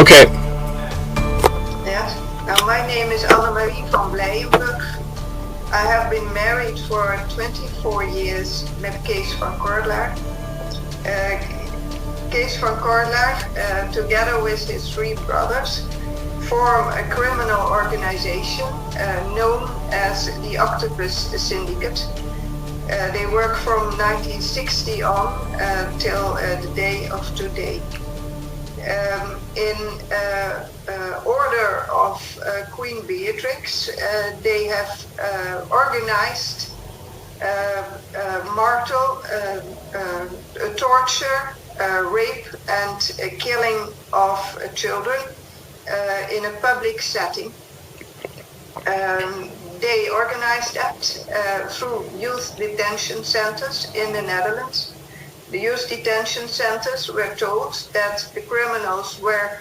Okay. Yes. Now, my name is Annemarie van Blijenburg. I have been married for 24 years met Kees van Korlaar. Kees van Korlaar, together with his 3 brothers, form a criminal organization known as the Octopus Syndicate. They work from 1960 on till the day of today. In order of Queen Beatrix, they have organized martel, torture, rape and killing of children in a public setting. They organized that through youth detention centers in the Netherlands. The youth detention centers were told that the criminals were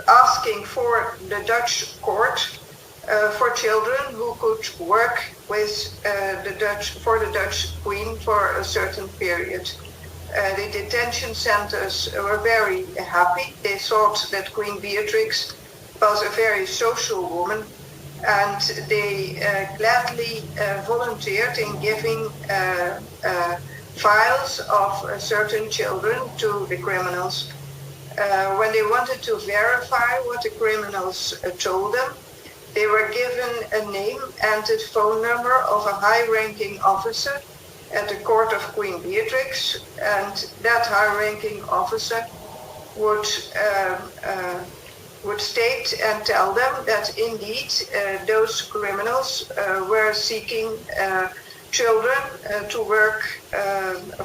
asking for the Dutch court for children who could work with the Dutch Queen for a certain period. The detention centers were very happy. They thought that Queen Beatrix was a very social woman, and they gladly volunteered in giving files of certain children to the criminals. When they wanted to verify what the criminals told them, they were given a name and a phone number of a high-ranking officer at the court of Queen Beatrix, and that high-ranking officer would state and tell them that indeed those criminals were seeking children to work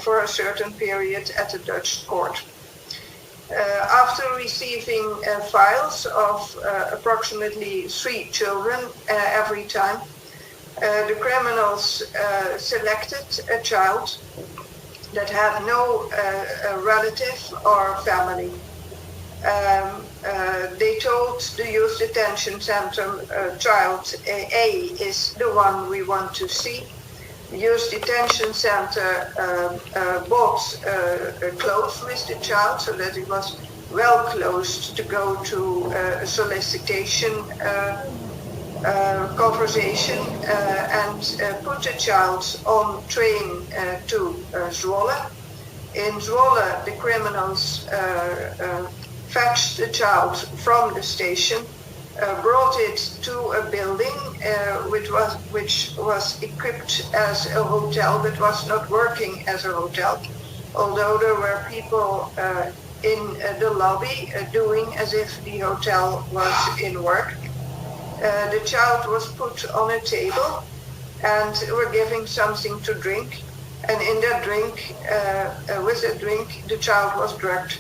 for a certain period at the Dutch court. After receiving files of approximately 3 children every time, the criminals selected a child that had no relative or family. They told the youth detention center, child A is the one we want to see. The youth detention center bought clothes with the child so that it was well clothed to go to a solicitation conversation and put the child on train to Zwolle. In Zwolle, the criminals fetched the child from the station, brought it to a building which was equipped as a hotel but was not working as a hotel, although there were people in the lobby doing as if the hotel was in work. The child was put on a table and were giving something to drink, and in that drink, with that drink, the child was drugged.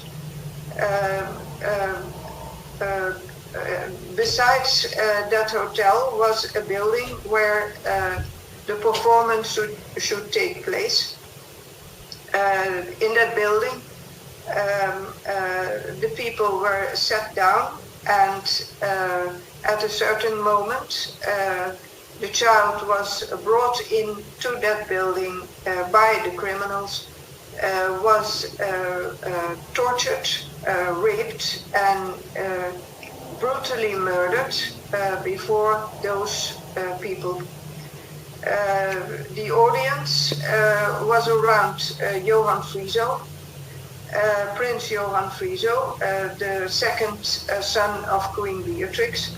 Besides that hotel was a building where the performance should take place. In that building, the people were sat down, and at a certain moment, the child was brought into that building by the criminals, was tortured, raped, and brutally murdered before those people. The audience was around Johan Frieso, Prince Johan Frieso, the second son of Queen Beatrix.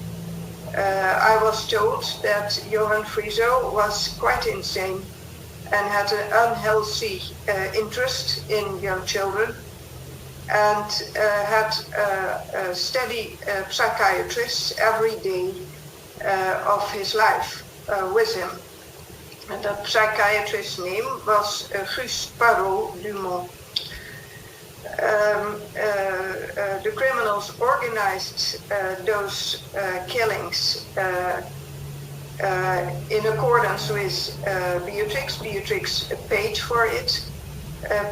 I was told that Johan Frieso was quite insane and had an unhealthy interest in young children, and had a steady psychiatrist every day of his life with him. And that psychiatrist's name was Guus Parot Dumont. The criminals organized those killings in accordance with Beatrix. Beatrix paid for it,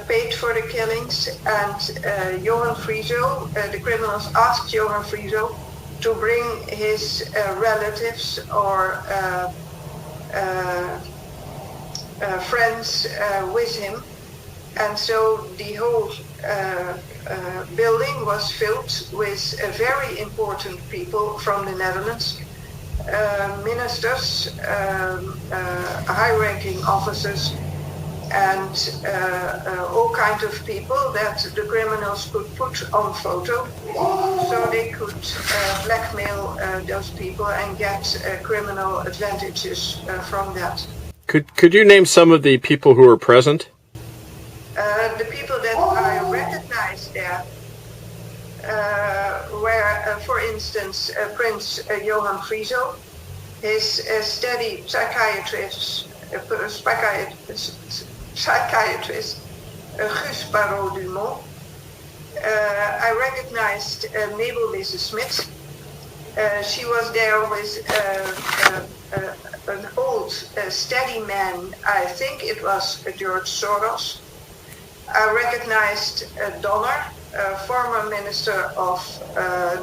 paid for the killings, and Johan Frieso, the criminals asked Johan Frieso to bring his relatives or friends with him And so the whole building was filled with very important people from the Netherlands, ministers, high-ranking officers, and all kinds of people that the criminals could put on photo, so they could blackmail those people and get criminal advantages from that. Could you name some of the people who were present? The people that I recognized there were, for instance, Prince Johan Frieso, his steady psychiatrist Guus Barrault-Dumont. I recognized Mabel Wisse-Smith. She was there with an old steady man, I think it was George Soros. I recognized Donner, former Minister of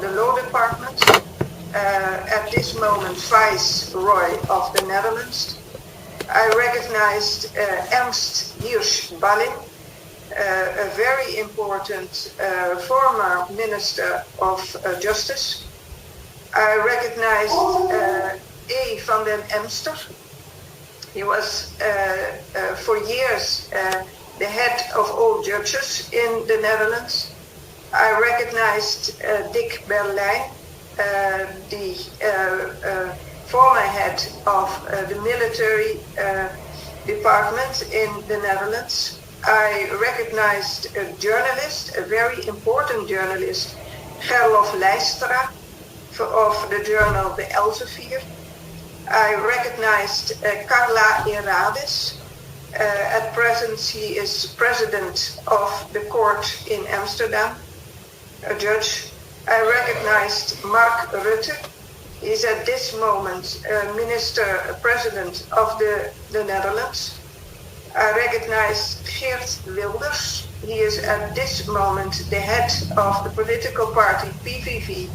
the Law Department, at this moment Viceroy of the Netherlands. I recognized Ernst Hirsch-Balling, a very important former Minister of Justice. I recognized A. van den Emster. He was for years the head of all judges in the Netherlands. I recognized Dick Berlijn, the former head of the military department in the Netherlands. I recognized a journalist, a very important journalist, Gerlof Leistra, of the journal The Elsevier. I recognized Carla Herades. At present, she is president of the court in Amsterdam, a judge. I recognized Mark Rutte. He's at this moment president of the Netherlands. I recognize Geert Wilders. He is at this moment the head of the political party PVV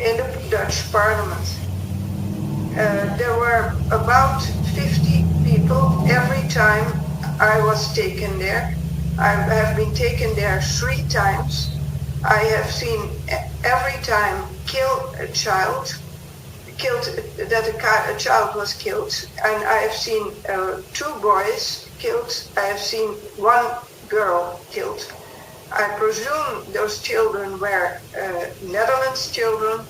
in the Dutch parliament. There were about 50 people every time I was taken there. I have been taken there 3 times. I have seen every time a child was killed, and I have seen 2 boys killed. I have seen 1 girl killed. I presume those children were Netherlands children.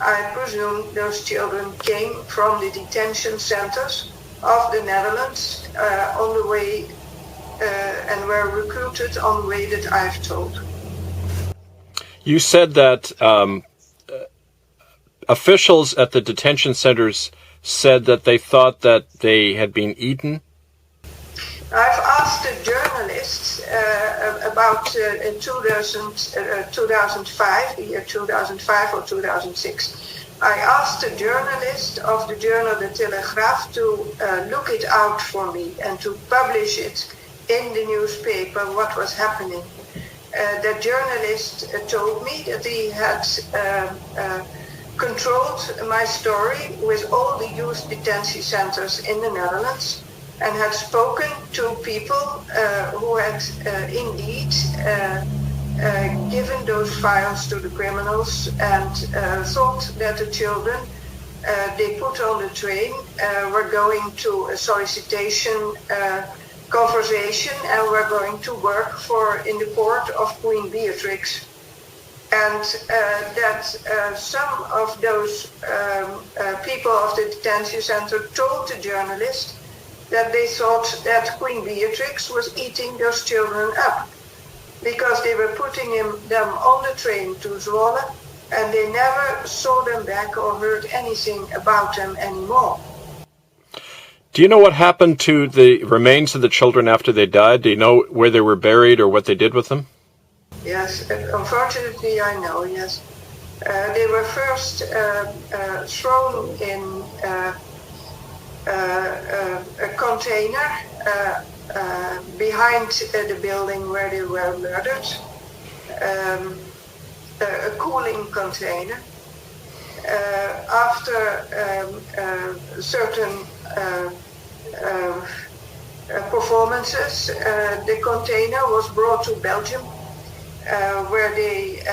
I presume those children came from the detention centers of the Netherlands on the way and were recruited on the way that I've told. You said that officials at the detention centers said that they thought that they had been eaten. I've asked the journalists about 2005, the year 2005 or 2006. I asked the journalist of the journal De Telegraaf to look it out for me and to publish it in the newspaper, what was happening. The journalist told me that he had controlled my story with all the youth detention centers in the Netherlands and had spoken to people who had indeed given those files to the criminals and thought that the children they put on the train were going to a solicitation conversation and were going to work in the court of Queen Beatrix. And that some of those people of the detention center told the journalist that they thought that Queen Beatrix was eating those children up because they were putting them on the train to Zwolle and they never saw them back or heard anything about them anymore. Do you know what happened to the remains of the children after they died? Do you know where they were buried or what they did with them? Yes, unfortunately I know, yes. They were first thrown in a container behind the building where they were murdered, a cooling container. After certain performances. The container was brought to Belgium, where they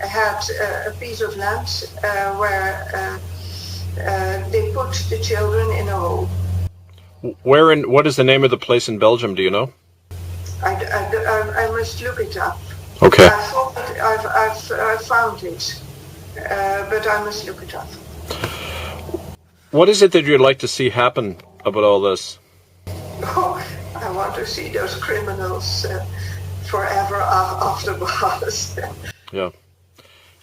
had a piece of land where they put the children in a hole. What is the name of the place in Belgium? Do you know? I must look it up. Okay. I thought I've found it, but I must look it up. What is it that you'd like to see happen about all this? Oh, I want to see those criminals forever after bars. Yeah.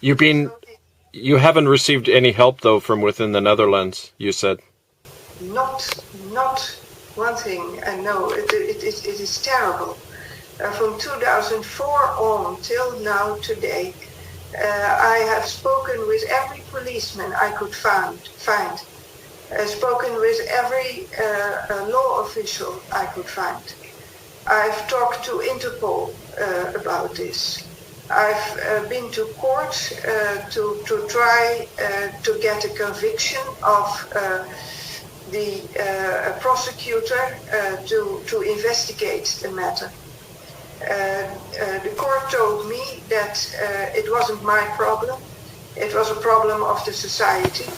You haven't received any help though from within the Netherlands, you said. Not one thing. And no, it is terrible. From 2004 on till now today, I have spoken with every policeman I could find. Spoken with every law official I could find. I've talked to Interpol about this. I've been to court to try to get a conviction of the prosecutor to investigate the matter. The court told me that it wasn't my problem, it was a problem of the society,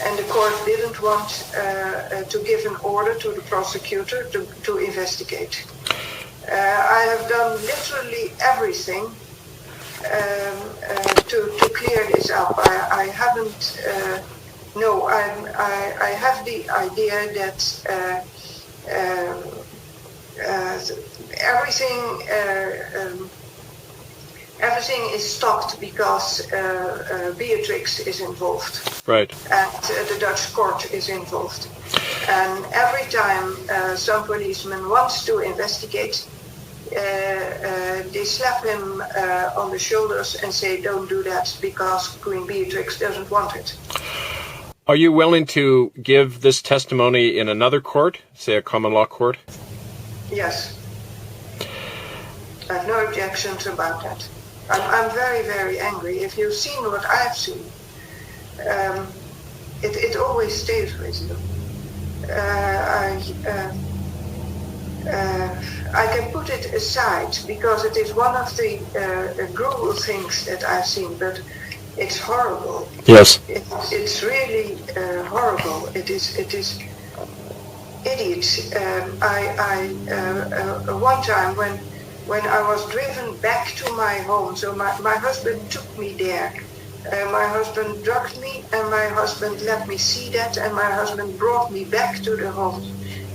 and the court didn't want to give an order to the prosecutor to investigate. I have done literally everything to clear this up. I haven't. No, I have the idea that everything is stopped because Beatrix is involved. Right. And the Dutch court is involved. And every time some policeman wants to investigate, they slap him on the shoulders and say, don't do that because Queen Beatrix doesn't want it. Are you willing to give this testimony in another court, say a common law court? Yes. I have no objections about that. I'm very, very angry. If you've seen what I've seen, it always stays with you. I can put it aside because it is one of the cruel things that I've seen, but it's horrible. Yes. It's really horrible. It is idiots. One time when I was driven back to my home, so my husband took me there. My husband drugged me, and my husband let me see that, and my husband brought me back to the home.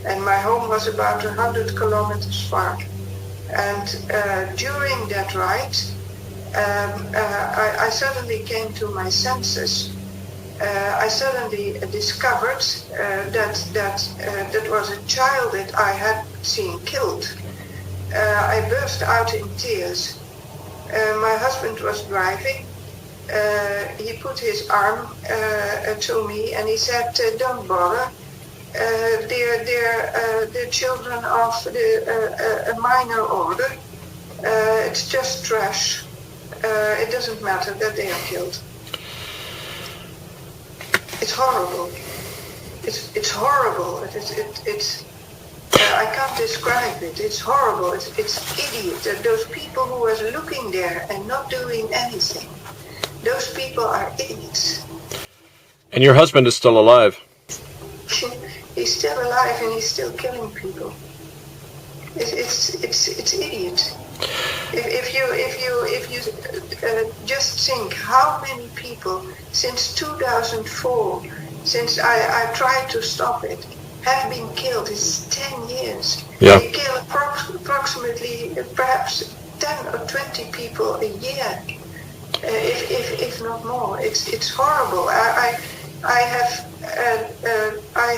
And my home was about 100 kilometers far. And during that ride, I suddenly came to my senses. I suddenly discovered that was a child that I had seen killed. I burst out in tears. My husband was driving. He put his arm to me and he said, don't bother. They're children of a minor order. It's just trash. It doesn't matter that they are killed. It's horrible. It's horrible. It's I can't describe it. It's horrible. It's idiot. Those people who are looking there and not doing anything. Those people are idiots. And your husband is still alive? He's still alive and he's still killing people. It's idiot. If you just think how many people since 2004, since I tried to stop it, have been killed. It's 10 years. Yeah. They kill approximately perhaps 10 or 20 people a year, if not more. It's horrible. I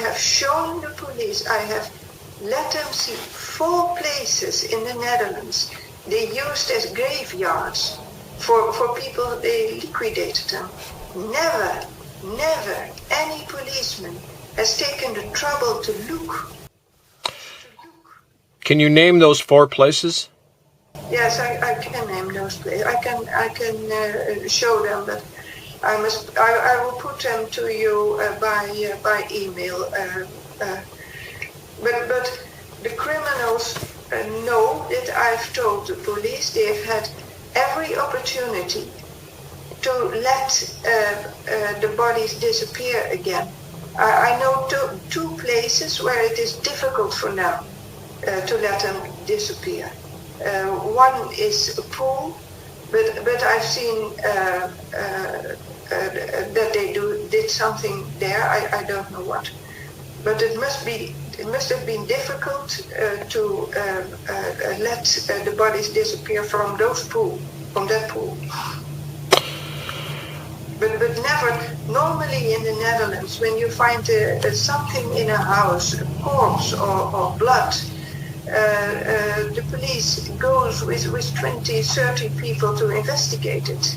have shown the police. I have let them see 4 places in the Netherlands they used as graveyards for people. They liquidated them. Never any policeman has taken the trouble to look. Can you name those 4 places? Yes, I can name those places. I can show them, but I will put them to you by email. But the criminals know that I've told the police they've had every opportunity to let the bodies disappear again. I know two places where it is difficult for now to let them disappear. One is a pool, but I've seen that they did something there. I don't know what, but it must have been difficult to let the bodies disappear from that pool. But never, normally in the Netherlands, when you find something in a house, a corpse or blood, the police goes with 20, 30 people to investigate it.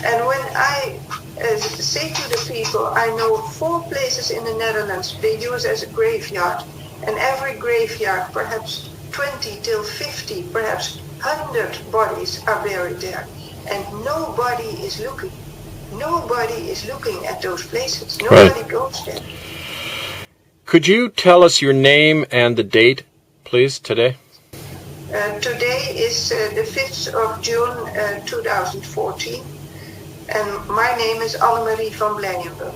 And when I say to the people, I know 4 places in the Netherlands they use as a graveyard, and every graveyard, perhaps 20 till 50, perhaps 100 bodies are buried there, and nobody is looking. Nobody is looking at those places. Nobody goes there. Could you tell us your name and the date, please, today? Today is the 5th of June 2014, and my name is Annemarie van Blijenburg.